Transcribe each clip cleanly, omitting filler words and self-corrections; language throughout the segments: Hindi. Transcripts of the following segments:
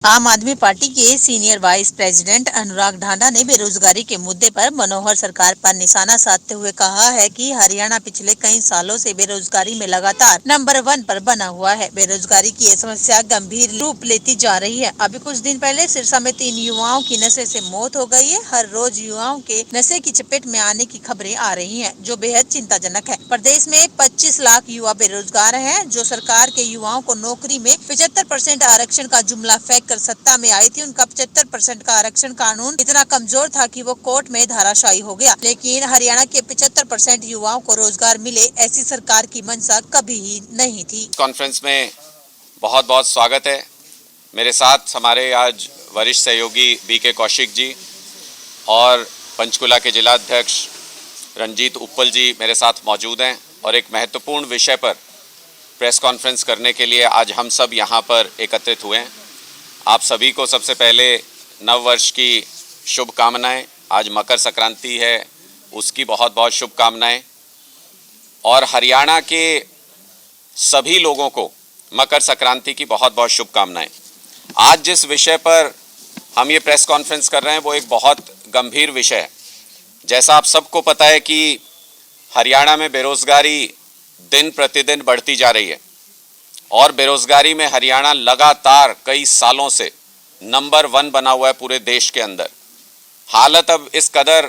आम आदमी पार्टी के सीनियर वाइस प्रेसिडेंट अनुराग ढांडा ने बेरोजगारी के मुद्दे पर मनोहर सरकार पर निशाना साधते हुए कहा है कि हरियाणा पिछले कई सालों से बेरोजगारी में लगातार नंबर 1 पर बना हुआ है। बेरोजगारी की ये समस्या गंभीर रूप लेती जा रही है। अभी कुछ दिन पहले सिरसा में 3 युवाओं की नशे से मौत हो गई है। हर रोज युवाओं के नशे की चपेट में आने की खबरें आ रही है, जो बेहद चिंताजनक है। प्रदेश में 25 लाख युवा बेरोजगार है। जो सरकार के युवाओं को नौकरी में 75% आरक्षण का जुमला फेंक कर सत्ता में आई थी, उनका 75% का आरक्षण कानून इतना कमजोर था कि वो कोर्ट में धाराशायी हो गया। लेकिन हरियाणा के 75% युवाओं को रोजगार मिले, ऐसी सरकार की मंशा कभी ही नहीं थी। कॉन्फ्रेंस में बहुत बहुत स्वागत है। मेरे साथ हमारे आज वरिष्ठ सहयोगी बीके कौशिक जी और पंचकुला के जिलाध्यक्ष रंजीत उप्पल जी मेरे साथ मौजूद हैं और एक महत्वपूर्ण विषय पर प्रेस कॉन्फ्रेंस करने के लिए आज हम सब यहाँ पर एकत्रित हुए हैं। आप सभी को सबसे पहले नव वर्ष की शुभकामनाएं। आज मकर संक्रांति है, उसकी बहुत बहुत शुभकामनाएं। और हरियाणा के सभी लोगों को मकर संक्रांति की बहुत बहुत शुभकामनाएं। आज जिस विषय पर हम ये प्रेस कॉन्फ्रेंस कर रहे हैं वो एक बहुत गंभीर विषय है। जैसा आप सबको पता है कि हरियाणा में बेरोजगारी दिन प्रतिदिन बढ़ती जा रही है और बेरोजगारी में हरियाणा लगातार कई सालों से नंबर 1 बना हुआ है पूरे देश के अंदर। हालत अब इस कदर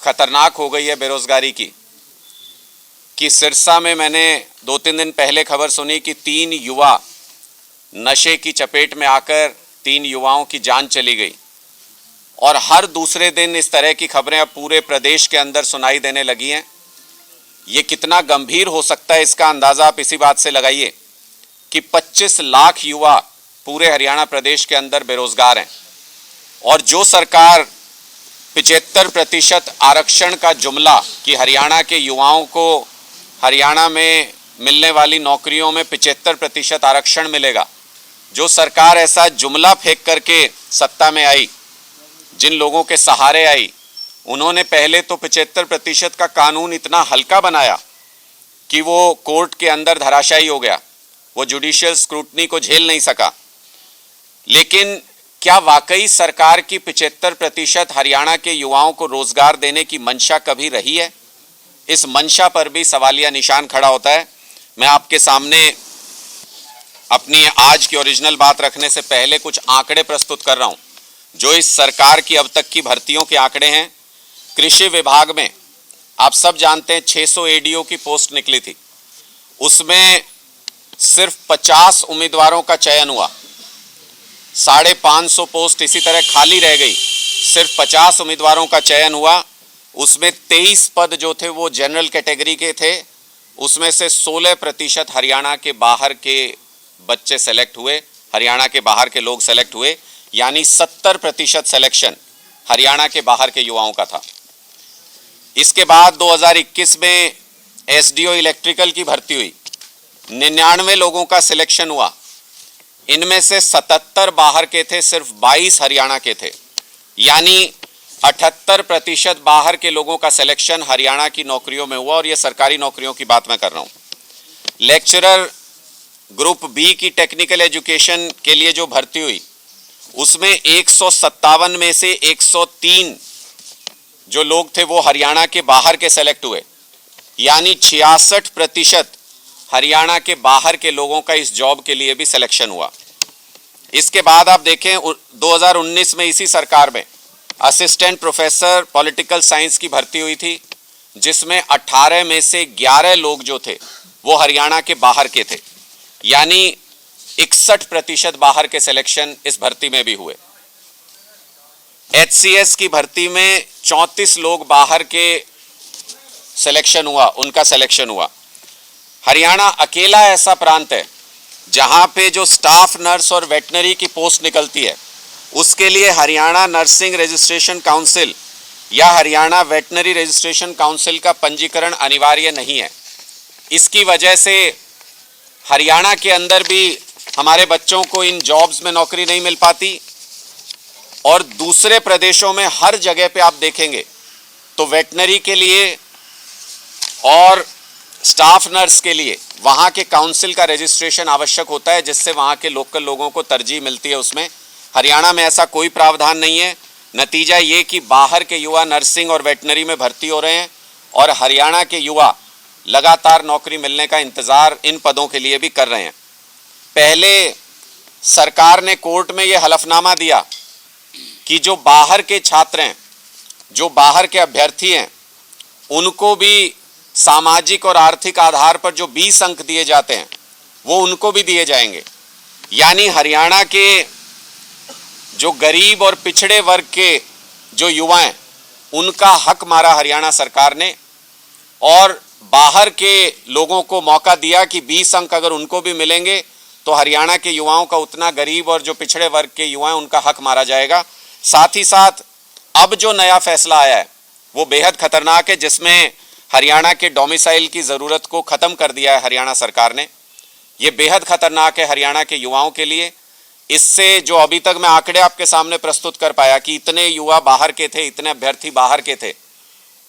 खतरनाक हो गई है बेरोजगारी की कि सिरसा में मैंने 2-3 दिन पहले खबर सुनी कि 3 युवा नशे की चपेट में आकर 3 युवाओं की जान चली गई। और हर दूसरे दिन इस तरह की खबरें अब पूरे प्रदेश के अंदर सुनाई देने लगी हैं। ये कितना गंभीर हो सकता है इसका अंदाज़ा आप इसी बात से लगाइए कि 25 लाख युवा पूरे हरियाणा प्रदेश के अंदर बेरोजगार हैं। और जो सरकार 75% आरक्षण का जुमला कि हरियाणा के युवाओं को हरियाणा में मिलने वाली नौकरियों में 75% आरक्षण मिलेगा, जो सरकार ऐसा जुमला फेंक करके सत्ता में आई, जिन लोगों के सहारे आई, उन्होंने पहले तो 75% का कानून इतना हल्का बनाया कि वो कोर्ट के अंदर धराशायी हो गया, वो जुडिशियल स्क्रूटनी को झेल नहीं सका। लेकिन क्या वाकई सरकार की 75% हरियाणा के युवाओं को रोजगार देने की मंशा कभी रही है? इस मंशा पर भी सवालिया निशान खड़ा होता है। मैं आपके सामने अपनी आज की ओरिजिनल बात रखने से पहले कुछ आंकड़े प्रस्तुत कर रहा हूं, जो इस सरकार की अब तक की भर्तियों के आंकड़े हैं। कृषि विभाग में आप सब जानते हैं 600 एडीओ की पोस्ट निकली थी, उसमें सिर्फ 50 उम्मीदवारों का चयन हुआ। 550 पोस्ट इसी तरह खाली रह गई, सिर्फ 50 उम्मीदवारों का चयन हुआ। उसमें 23 पद जो थे वो जनरल कैटेगरी के थे, उसमें से 16% हरियाणा के बाहर के बच्चे सेलेक्ट हुए, हरियाणा के बाहर के लोग सेलेक्ट हुए, यानी 70% सिलेक्शन हरियाणा के बाहर के युवाओं का था। इसके बाद 2021 में एसडीओ इलेक्ट्रिकल की भर्ती हुई, 99 लोगों का सिलेक्शन हुआ। इनमें से 77 बाहर के थे, सिर्फ 22 हरियाणा के थे, यानी 78% बाहर के लोगों का सिलेक्शन हरियाणा की नौकरियों में हुआ। और ये सरकारी नौकरियों की बात मैं कर रहा हूं। लेक्चरर ग्रुप बी की टेक्निकल एजुकेशन के लिए जो भर्ती हुई, उसमें 157 में से 103 जो लोग थे वो हरियाणा के बाहर के सेलेक्ट हुए, यानी 66% हरियाणा के बाहर के लोगों का इस जॉब के लिए भी सिलेक्शन हुआ। इसके बाद आप देखें 2019 में इसी सरकार में असिस्टेंट प्रोफेसर पॉलिटिकल साइंस की भर्ती हुई थी, जिसमें 18 में से 11 लोग जो थे वो हरियाणा के बाहर के थे, यानी 61% बाहर के सिलेक्शन इस भर्ती में भी हुए। एचसीएस की भर्ती में 34 लोग बाहर के सिलेक्शन हुआ, उनका सिलेक्शन हुआ। हरियाणा अकेला ऐसा प्रांत है जहां पे जो स्टाफ नर्स और वेटनरी की पोस्ट निकलती है, उसके लिए हरियाणा नर्सिंग रजिस्ट्रेशन काउंसिल या हरियाणा वेटनरी रजिस्ट्रेशन काउंसिल का पंजीकरण अनिवार्य नहीं है। इसकी वजह से हरियाणा के अंदर भी हमारे बच्चों को इन जॉब्स में नौकरी नहीं मिल पाती। और दूसरे प्रदेशों में हर जगह पे आप देखेंगे तो वेटनरी के लिए और स्टाफ नर्स के लिए वहाँ के काउंसिल का रजिस्ट्रेशन आवश्यक होता है, जिससे वहाँ के लोकल लोगों को तरजीह मिलती है उसमें। हरियाणा में ऐसा कोई प्रावधान नहीं है। नतीजा ये कि बाहर के युवा नर्सिंग और वेटनरी में भर्ती हो रहे हैं और हरियाणा के युवा लगातार नौकरी मिलने का इंतज़ार इन पदों के लिए भी कर रहे हैं। पहले सरकार ने कोर्ट में ये हलफनामा दिया कि जो बाहर के छात्र हैं, जो बाहर के अभ्यर्थी हैं, उनको भी सामाजिक और आर्थिक आधार पर जो 20 अंक दिए जाते हैं वो उनको भी दिए जाएंगे। यानी हरियाणा के जो गरीब और पिछड़े वर्ग के जो युवा हैं उनका हक मारा हरियाणा सरकार ने और बाहर के लोगों को मौका दिया कि 20 अंक अगर उनको भी मिलेंगे तो हरियाणा के युवाओं का उतना गरीब और जो पिछड़े वर्ग के युवा हैं उनका हक मारा जाएगा। साथ ही साथ अब जो नया फैसला आया है वो बेहद खतरनाक है, जिसमें हरियाणा के डोमिसाइल की ज़रूरत को ख़त्म कर दिया है हरियाणा सरकार ने। ये बेहद खतरनाक है हरियाणा के युवाओं के लिए। इससे जो अभी तक मैं आंकड़े आपके सामने प्रस्तुत कर पाया कि इतने युवा बाहर के थे, इतने अभ्यर्थी बाहर के थे,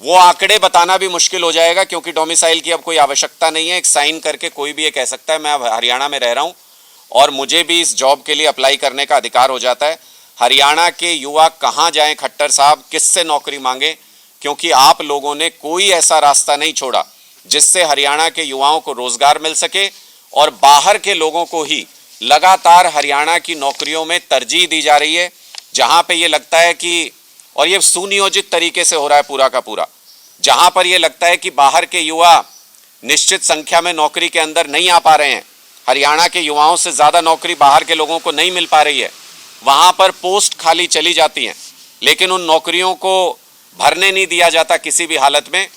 वो आंकड़े बताना भी मुश्किल हो जाएगा, क्योंकि डोमिसाइल की अब कोई आवश्यकता नहीं है। एक साइन करके कोई भी ये कह सकता है मैं अब हरियाणा में रह रहा हूँ और मुझे भी इस जॉब के लिए अप्लाई करने का अधिकार हो जाता है। हरियाणा के युवा कहाँ जाएं खट्टर साहब, किससे नौकरी मांगे, क्योंकि आप लोगों ने कोई ऐसा रास्ता नहीं छोड़ा जिससे हरियाणा के युवाओं को रोजगार मिल सके और बाहर के लोगों को ही लगातार हरियाणा की नौकरियों में तरजीह दी जा रही है, जहां पे ये लगता है कि, और ये सुनियोजित तरीके से हो रहा है पूरा का पूरा, जहां पर ये लगता है कि बाहर के युवा निश्चित संख्या में नौकरी के अंदर नहीं आ पा रहे हैं, हरियाणा के युवाओं से ज़्यादा नौकरी बाहर के लोगों को नहीं मिल पा रही है, वहां पर पोस्ट खाली चली जाती हैं, लेकिन उन नौकरियों को भरने नहीं दिया जाता किसी भी हालत में।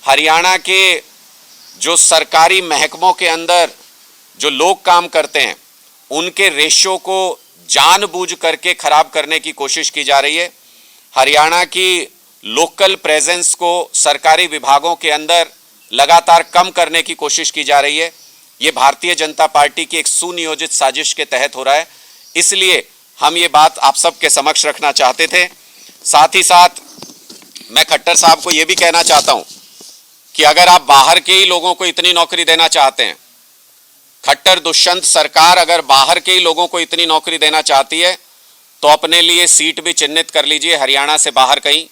हरियाणा के जो सरकारी महकमों के अंदर जो लोग काम करते हैं उनके रेशो को जानबूझ करके खराब करने की कोशिश की जा रही है। हरियाणा की लोकल प्रेजेंस को सरकारी विभागों के अंदर लगातार कम करने की कोशिश की जा रही है। ये भारतीय जनता पार्टी की एक सुनियोजित साजिश के तहत हो रहा है, इसलिए हम ये बात आप सबके समक्ष रखना चाहते थे। साथ ही साथ मैं खट्टर साहब को ये भी कहना चाहता हूं कि अगर आप बाहर के ही लोगों को इतनी नौकरी देना चाहते हैं, खट्टर दुष्यंत सरकार अगर बाहर के ही लोगों को इतनी नौकरी देना चाहती है तो अपने लिए सीट भी चिन्हित कर लीजिए हरियाणा से बाहर कहीं।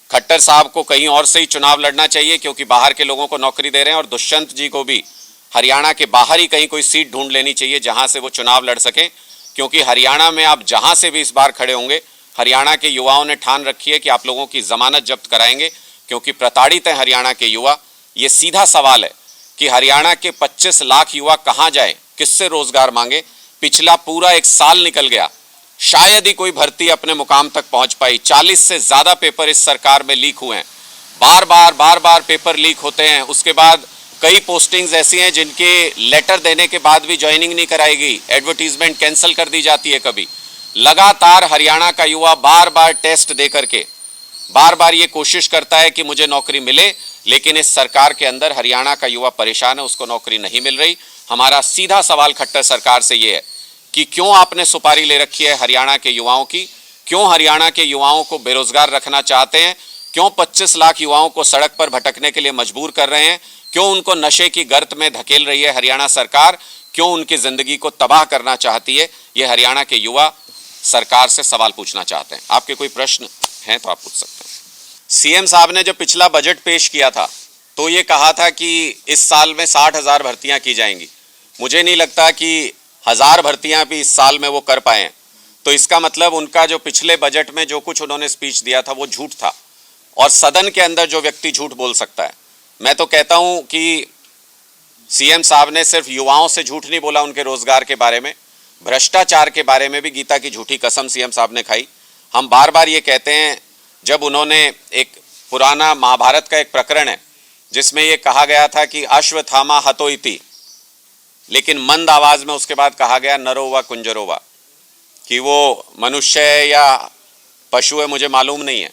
खट्टर साहब को कहीं और से ही चुनाव लड़ना चाहिए, क्योंकि बाहर के लोगों को नौकरी दे रहे हैं, और दुष्यंत जी को भी हरियाणा के बाहर ही कहीं कोई सीट ढूंढ लेनी चाहिए जहां से वो चुनाव लड़ सकें, क्योंकि हरियाणा में आप जहां से भी इस बार खड़े होंगे, हरियाणा के युवाओं ने ठान रखी है कि आप लोगों की जमानत जब्त कराएंगे, क्योंकि प्रताड़ित हैं हरियाणा के युवा। ये सीधा सवाल है कि हरियाणा के 25 लाख युवा कहाँ जाएं, किससे रोजगार मांगे। पिछला पूरा 1 साल निकल गया, शायद ही कोई भर्ती अपने मुकाम तक पहुंच पाई। 40 से ज़्यादा पेपर इस सरकार में लीक हुए हैं, बार बार पेपर लीक होते हैं। उसके बाद कई पोस्टिंग्स ऐसी हैं जिनके लेटर देने के बाद भी ज्वाइनिंग नहीं कराई गई, एडवर्टीजमेंट कैंसिल कर दी जाती है कभी। लगातार हरियाणा का युवा बार टेस्ट दे करके बार ये कोशिश करता है कि मुझे नौकरी मिले, लेकिन इस सरकार के अंदर हरियाणा का युवा परेशान है, उसको नौकरी नहीं मिल रही। हमारा सीधा सवाल खट्टर सरकार से ये है कि क्यों आपने सुपारी ले रखी है हरियाणा के युवाओं की, क्यों हरियाणा के युवाओं को बेरोजगार रखना चाहते हैं, क्यों 25 लाख युवाओं को सड़क पर भटकने के लिए मजबूर कर रहे हैं, क्यों उनको नशे की गर्त में धकेल रही है हरियाणा सरकार, क्यों उनकी जिंदगी को तबाह करना चाहती है। ये हरियाणा के युवा सरकार से सवाल पूछना चाहते हैं। आपके कोई प्रश्न हैं तो आप पूछ सकते हैं। सीएम साहब ने जब पिछला बजट पेश किया था तो ये कहा था कि इस साल में 60,000 भर्तियां की जाएंगी। मुझे नहीं लगता कि 1000 भर्तियां भी इस साल में वो कर पाए हैं। तो इसका मतलब उनका जो पिछले बजट में जो कुछ उन्होंने स्पीच दिया था वो झूठ था, और सदन के अंदर जो व्यक्ति झूठ बोल सकता है। मैं तो कहता हूं कि सीएम साहब ने सिर्फ युवाओं से झूठ नहीं बोला, उनके रोजगार के बारे में, भ्रष्टाचार के बारे में भी गीता की झूठी कसम सीएम साहब ने खाई। हम बार ये कहते हैं, जब उन्होंने एक पुराना महाभारत का एक प्रकरण है जिसमें ये कहा गया था कि अश्वत्थामा हतो इति, लेकिन मंद आवाज में उसके बाद कहा गया नरो व कुंजरो वा, कि वो मनुष्य है या पशु है मुझे मालूम नहीं है।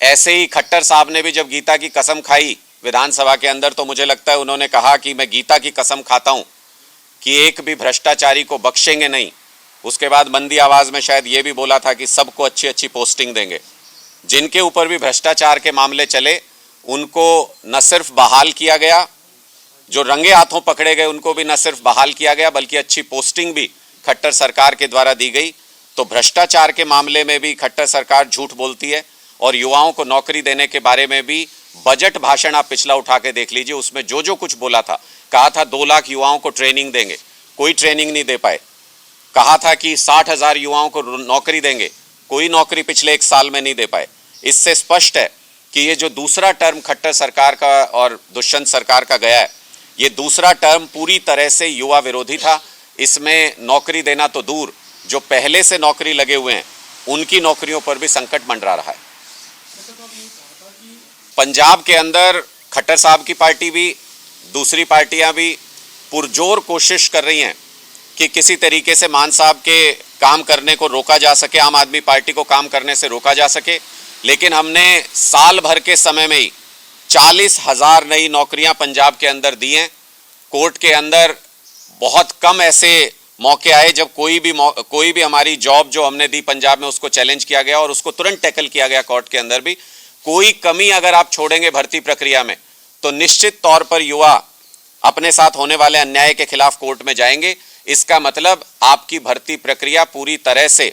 ऐसे ही खट्टर साहब ने भी जब गीता की कसम खाई विधानसभा के अंदर, तो मुझे लगता है उन्होंने कहा कि मैं गीता की कसम खाता हूं कि एक भी भ्रष्टाचारी को बख्शेंगे नहीं। उसके बाद मंदी आवाज में शायद ये भी बोला था कि सबको अच्छी पोस्टिंग देंगे। जिनके ऊपर भी भ्रष्टाचार के मामले चले उनको न सिर्फ बहाल किया गया, जो रंगे हाथों पकड़े गए उनको भी न सिर्फ बहाल किया गया बल्कि अच्छी पोस्टिंग भी खट्टर सरकार के द्वारा दी गई। तो भ्रष्टाचार के मामले में भी खट्टर सरकार झूठ बोलती है और युवाओं को नौकरी देने के बारे में भी बजट भाषण आप पिछला उठा के देख लीजिए, उसमें जो जो कुछ बोला था, कहा था 2 लाख युवाओं को ट्रेनिंग देंगे, कोई ट्रेनिंग नहीं दे पाए। कहा था कि 60,000 युवाओं को नौकरी देंगे, कोई नौकरी पिछले 1 साल में नहीं दे पाए। इससे स्पष्ट है कि ये जो दूसरा टर्म खट्टर सरकार का और दुष्यंत सरकार का गया है, ये दूसरा टर्म पूरी तरह से युवा विरोधी था। इसमें नौकरी देना तो दूर, जो पहले से नौकरी लगे हुए हैं उनकी नौकरियों पर भी संकट मंडरा रहा है। पंजाब के अंदर खट्टर साहब की पार्टी भी, दूसरी पार्टियां भी पुरजोर कोशिश कर रही हैं कि किसी तरीके से मान साहब के काम करने को रोका जा सके, आम आदमी पार्टी को काम करने से रोका जा सके। लेकिन हमने साल भर के समय में ही 40,000 नई नौकरियां पंजाब के अंदर दी हैं। कोर्ट के अंदर बहुत कम ऐसे मौके आए जब कोई भी हमारी जॉब जो हमने दी पंजाब में उसको चैलेंज किया गया और उसको तुरंत टैकल किया गया कोर्ट के अंदर भी। कोई कमी अगर आप छोड़ेंगे भर्ती प्रक्रिया में तो निश्चित तौर पर युवा अपने साथ होने वाले अन्याय के खिलाफ कोर्ट में जाएंगे। इसका मतलब आपकी भर्ती प्रक्रिया पूरी तरह से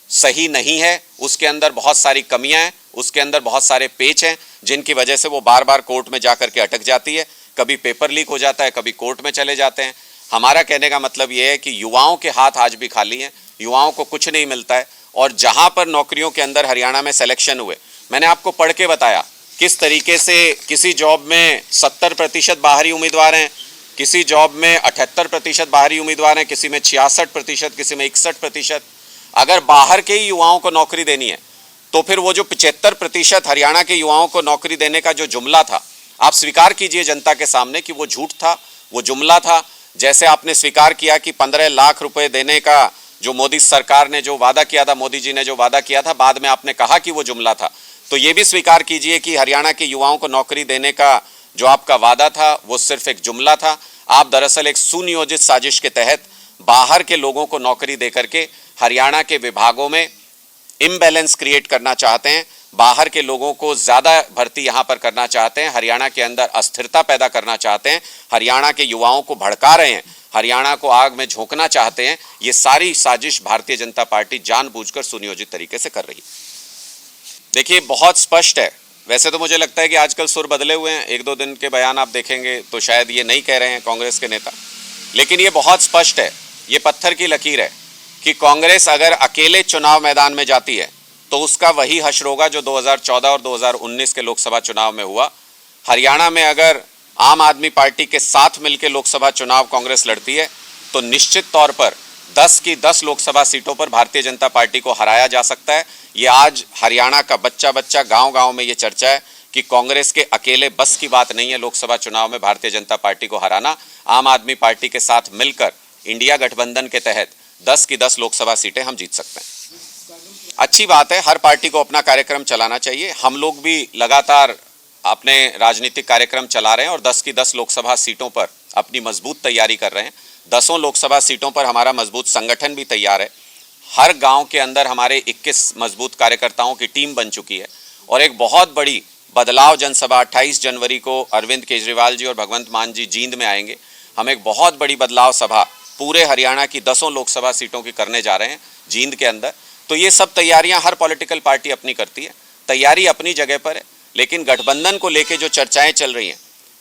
सही नहीं है, उसके अंदर बहुत सारी कमियां हैं, उसके अंदर बहुत सारे पेच हैं जिनकी वजह से वो बार बार कोर्ट में जाकर के अटक जाती है। कभी पेपर लीक हो जाता है, कभी कोर्ट में चले जाते हैं। हमारा कहने का मतलब ये है कि युवाओं के हाथ आज भी खाली हैं, युवाओं को कुछ नहीं मिलता है। और जहां पर नौकरियों के अंदर हरियाणा में सिलेक्शन हुए, मैंने आपको पढ़ के बताया किस तरीके से किसी जॉब में 70% बाहरी उम्मीदवार हैं, किसी जॉब में 78% बाहरी उम्मीदवार हैं, किसी में 66%, किसी में 61%। अगर बाहर के ही युवाओं को नौकरी देनी है तो फिर वो जो 75% हरियाणा के युवाओं को नौकरी देने का जो जुमला था, आप स्वीकार कीजिए जनता के सामने कि वो झूठ था, वो जुमला था। जैसे आपने स्वीकार किया कि 15 लाख रुपए देने का जो मोदी सरकार ने जो वादा किया था, मोदी जी ने जो वादा किया था, बाद में आपने कहा कि वो जुमला था। तो ये भी स्वीकार कीजिए कि हरियाणा के युवाओं को नौकरी देने का जो आपका वादा था वो सिर्फ एक जुमला था। आप दरअसल एक सुनियोजित साजिश के तहत बाहर के लोगों को नौकरी देकर के हरियाणा के विभागों में इम्बैलेंस क्रिएट करना चाहते हैं, बाहर के लोगों को ज्यादा भर्ती यहां पर करना चाहते हैं, हरियाणा के अंदर अस्थिरता पैदा करना चाहते हैं, हरियाणा के युवाओं को भड़का रहे हैं, हरियाणा को आग में झोंकना चाहते हैं। ये सारी साजिश भारतीय जनता पार्टी जानबूझकर सुनियोजित तरीके से कर रही है। देखिए, बहुत स्पष्ट है। वैसे तो मुझे लगता है कि आजकल सुर बदले हुए हैं, 1-2 दिन के बयान आप देखेंगे तो शायद ये नहीं कह रहे हैं कांग्रेस के नेता, लेकिन ये बहुत स्पष्ट है, ये पत्थर की लकीर है कि कांग्रेस अगर अकेले चुनाव मैदान में जाती है तो उसका वही हश्र होगा जो 2014 और 2019 के लोकसभा चुनाव में हुआ। हरियाणा में अगर आम आदमी पार्टी के साथ मिलकर लोकसभा चुनाव कांग्रेस लड़ती है तो निश्चित तौर पर 10 की 10 लोकसभा सीटों पर भारतीय जनता पार्टी को हराया जा सकता है। ये आज हरियाणा का बच्चा बच्चा गांव-गांव में ये चर्चा है कि कांग्रेस के अकेले बस की बात नहीं है लोकसभा चुनाव में भारतीय जनता पार्टी को हराना। आम आदमी पार्टी के साथ मिलकर इंडिया गठबंधन के तहत 10 की 10 लोकसभा सीटें हम जीत सकते हैं। अच्छी बात है, हर पार्टी को अपना कार्यक्रम चलाना चाहिए। हम लोग भी लगातार अपने राजनीतिक कार्यक्रम चला रहे हैं और 10 की 10 लोकसभा सीटों पर अपनी मजबूत तैयारी कर रहे हैं। 10 लोकसभा सीटों पर हमारा मजबूत संगठन भी तैयार है। हर गांव के अंदर हमारे 21 मजबूत कार्यकर्ताओं की टीम बन चुकी है और एक बहुत बड़ी बदलाव जनसभा 28 जनवरी को अरविंद केजरीवाल जी और भगवंत मान जी जींद में आएंगे। हम एक बहुत बड़ी बदलाव सभा पूरे हरियाणा की 10 लोकसभा सीटों की करने जा रहे हैं जींद के अंदर। तो ये सब तैयारियां हर पॉलिटिकल पार्टी अपनी करती है, तैयारी अपनी जगह पर है। लेकिन गठबंधन को लेके जो चर्चाएं चल रही हैं,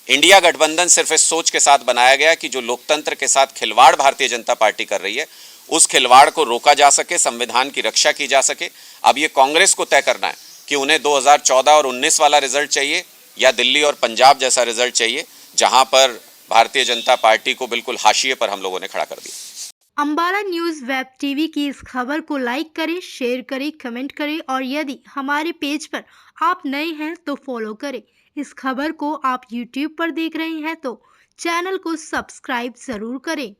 इंडिया गठबंधन सिर्फ इस सोच के साथ बनाया गया कि जो लोकतंत्र के साथ खिलवाड़ भारतीय जनता पार्टी कर रही है उस खिलवाड़ को रोका जा सके, संविधान की रक्षा की जा सके। अब ये कांग्रेस को तय करना है कि उन्हें 2014 और 19 वाला रिजल्ट चाहिए या दिल्ली और पंजाब जैसा रिजल्ट चाहिए, जहां पर भारतीय जनता पार्टी को बिल्कुल हाशिए पर हम लोगों ने खड़ा कर दिया। अम्बाला न्यूज़ वेब टीवी की इस खबर को लाइक करें, शेयर करें, कमेंट करें और यदि हमारे पेज पर आप नए हैं तो फॉलो करें। इस खबर को आप YouTube पर देख रहे हैं तो चैनल को सब्सक्राइब जरूर करें।